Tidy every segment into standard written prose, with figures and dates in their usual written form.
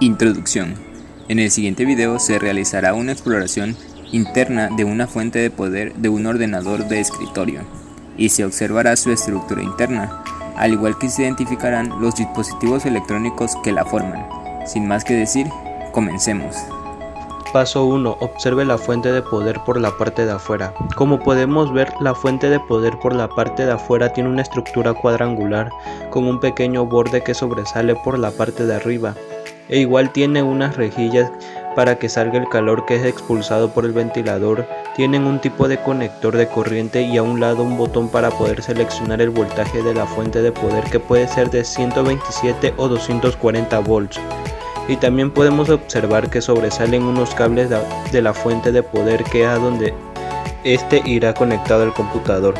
Introducción. En el siguiente video se realizará una exploración interna de una fuente de poder de un ordenador de escritorio y se observará su estructura interna, al igual que se identificarán los dispositivos electrónicos que la forman. Sin más que decir, comencemos. Paso 1. Observe la fuente de poder por la parte de afuera. Como podemos ver, la fuente de poder por la parte de afuera tiene una estructura cuadrangular con un pequeño borde que sobresale por la parte de arriba, e igual tiene unas rejillas para que salga el calor que es expulsado por el ventilador. Tienen un tipo de conector de corriente y a un lado un botón para poder seleccionar el voltaje de la fuente de poder, que puede ser de 127 o 240 volts. Y también podemos observar que sobresalen unos cables de la fuente de poder, que es a donde este irá conectado al computador.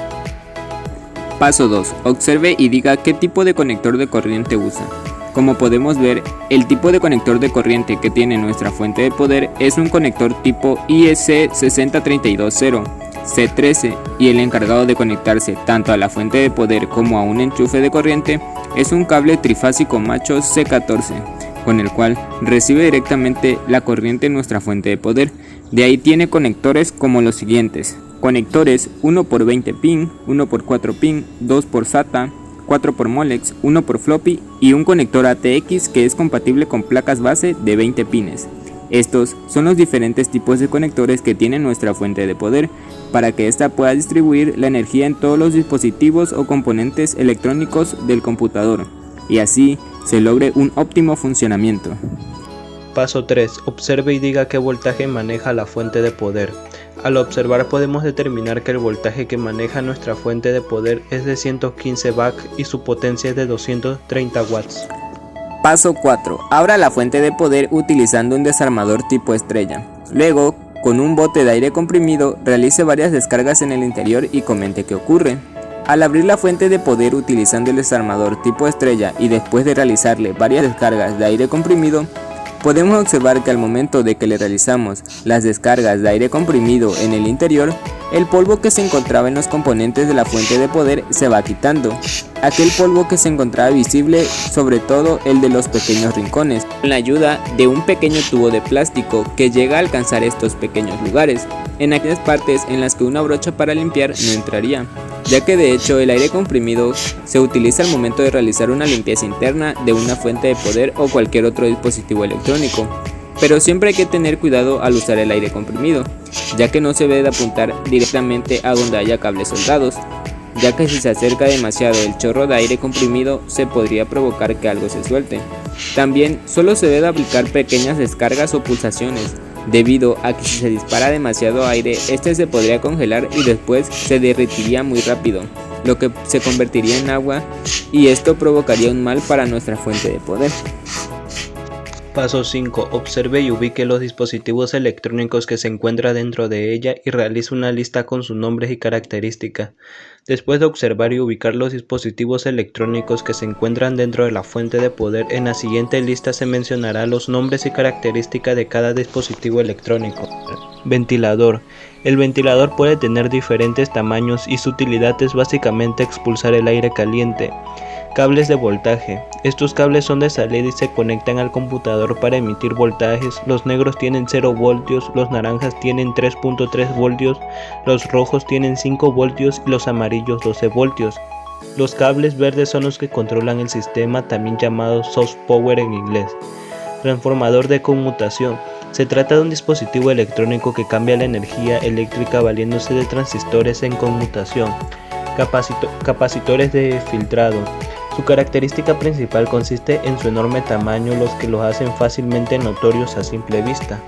Paso 2. Observe y diga qué tipo de conector de corriente usa. Como podemos ver, el tipo de conector de corriente que tiene nuestra fuente de poder es un conector tipo IEC60320 C13, y el encargado de conectarse tanto a la fuente de poder como a un enchufe de corriente es un cable trifásico macho C14, con el cual recibe directamente la corriente en nuestra fuente de poder. De ahí tiene conectores como los siguientes: conectores 1x20 pin, 1x4 pin, 2x SATA, 4x Molex, 1x floppy y un conector ATX que es compatible con placas base de 20 pines. Estos son los diferentes tipos de conectores que tiene nuestra fuente de poder para que ésta pueda distribuir la energía en todos los dispositivos o componentes electrónicos del computador, y así se logre un óptimo funcionamiento. Paso 3. Observe y diga qué voltaje maneja la fuente de poder. Al observar podemos determinar que el voltaje que maneja nuestra fuente de poder es de 115 VAC y su potencia es de 230 watts. Paso 4. Abra la fuente de poder utilizando un desarmador tipo estrella. Luego, con un bote de aire comprimido, realice varias descargas en el interior y comente qué ocurre. Al abrir la fuente de poder utilizando el desarmador tipo estrella y después de realizarle varias descargas de aire comprimido, podemos observar que al momento de que le realizamos las descargas de aire comprimido en el interior, el polvo que se encontraba en los componentes de la fuente de poder se va quitando. Aquel polvo que se encontraba visible, sobre todo el de los pequeños rincones, con la ayuda de un pequeño tubo de plástico que llega a alcanzar estos pequeños lugares, en aquellas partes en las que una brocha para limpiar no entraría, ya que de hecho el aire comprimido se utiliza al momento de realizar una limpieza interna de una fuente de poder o cualquier otro dispositivo electrónico. Pero siempre hay que tener cuidado al usar el aire comprimido, ya que no se debe de apuntar directamente a donde haya cables soldados, ya que si se acerca demasiado el chorro de aire comprimido se podría provocar que algo se suelte. También solo se debe de aplicar pequeñas descargas o pulsaciones, debido a que si se dispara demasiado aire, este se podría congelar y después se derretiría muy rápido, lo que se convertiría en agua, y esto provocaría un mal para nuestra fuente de poder. Paso 5. Observe y ubique los dispositivos electrónicos que se encuentran dentro de ella y realice una lista con sus nombres y características. Después de observar y ubicar los dispositivos electrónicos que se encuentran dentro de la fuente de poder, en la siguiente lista se mencionará los nombres y características de cada dispositivo electrónico. Ventilador. El ventilador puede tener diferentes tamaños y su utilidad es básicamente expulsar el aire caliente. Cables de voltaje. Estos cables son de salida y se conectan al computador para emitir voltajes. Los negros tienen 0 voltios, los naranjas tienen 3.3 voltios, los rojos tienen 5 voltios y los amarillos 12 voltios. Los cables verdes son los que controlan el sistema, también llamado source power en inglés. Transformador de conmutación. Se trata de un dispositivo electrónico que cambia la energía eléctrica valiéndose de transistores en conmutación. Capacitores de filtrado. Su característica principal consiste en su enorme tamaño, los que los hacen fácilmente notorios a simple vista.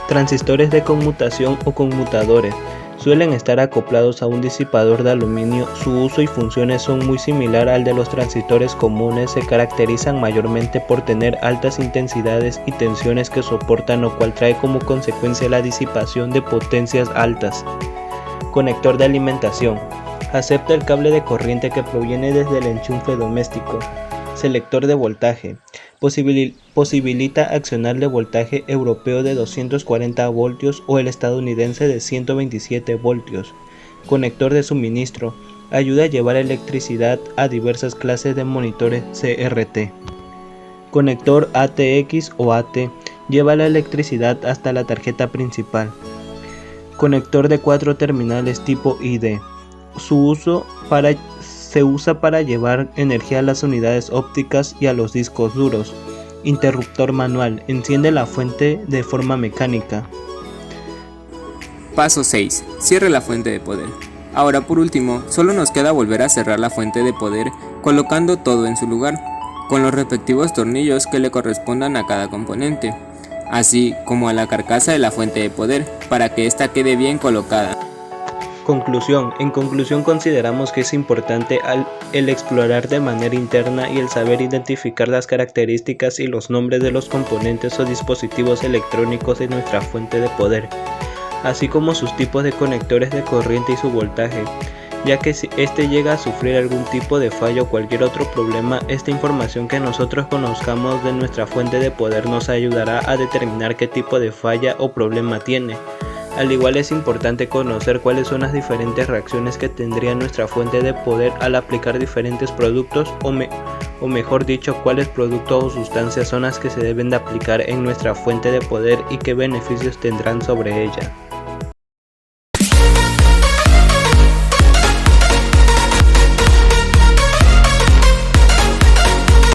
Transistores de conmutación o conmutadores. Suelen estar acoplados a un disipador de aluminio. Su uso y funciones son muy similar al de los transistores comunes. Se caracterizan mayormente por tener altas intensidades y tensiones que soportan, lo cual trae como consecuencia la disipación de potencias altas. Conector de alimentación. Acepta el cable de corriente que proviene desde el enchufe doméstico. Selector de voltaje. Posibilita accionar el voltaje europeo de 240 voltios o el estadounidense de 127 voltios. Conector de suministro. Ayuda a llevar electricidad a diversas clases de monitores CRT. Conector ATX o AT lleva la electricidad hasta la tarjeta principal. Conector de 4 terminales tipo ID. Se usa para llevar energía a las unidades ópticas y a los discos duros. Interruptor manual. Enciende la fuente de forma mecánica. Paso 6. Cierre la fuente de poder. Ahora por último, solo nos queda volver a cerrar la fuente de poder colocando todo en su lugar, con los respectivos tornillos que le correspondan a cada componente, así como a la carcasa de la fuente de poder, para que ésta quede bien colocada. Conclusión. En conclusión, consideramos que es importante el explorar de manera interna y el saber identificar las características y los nombres de los componentes o dispositivos electrónicos de nuestra fuente de poder, así como sus tipos de conectores de corriente y su voltaje, ya que si este llega a sufrir algún tipo de fallo o cualquier otro problema, esta información que nosotros conozcamos de nuestra fuente de poder nos ayudará a determinar qué tipo de falla o problema tiene. Al igual es importante conocer cuáles son las diferentes reacciones que tendría nuestra fuente de poder al aplicar diferentes productos o mejor dicho, cuáles productos o sustancias son las que se deben de aplicar en nuestra fuente de poder y qué beneficios tendrán sobre ella.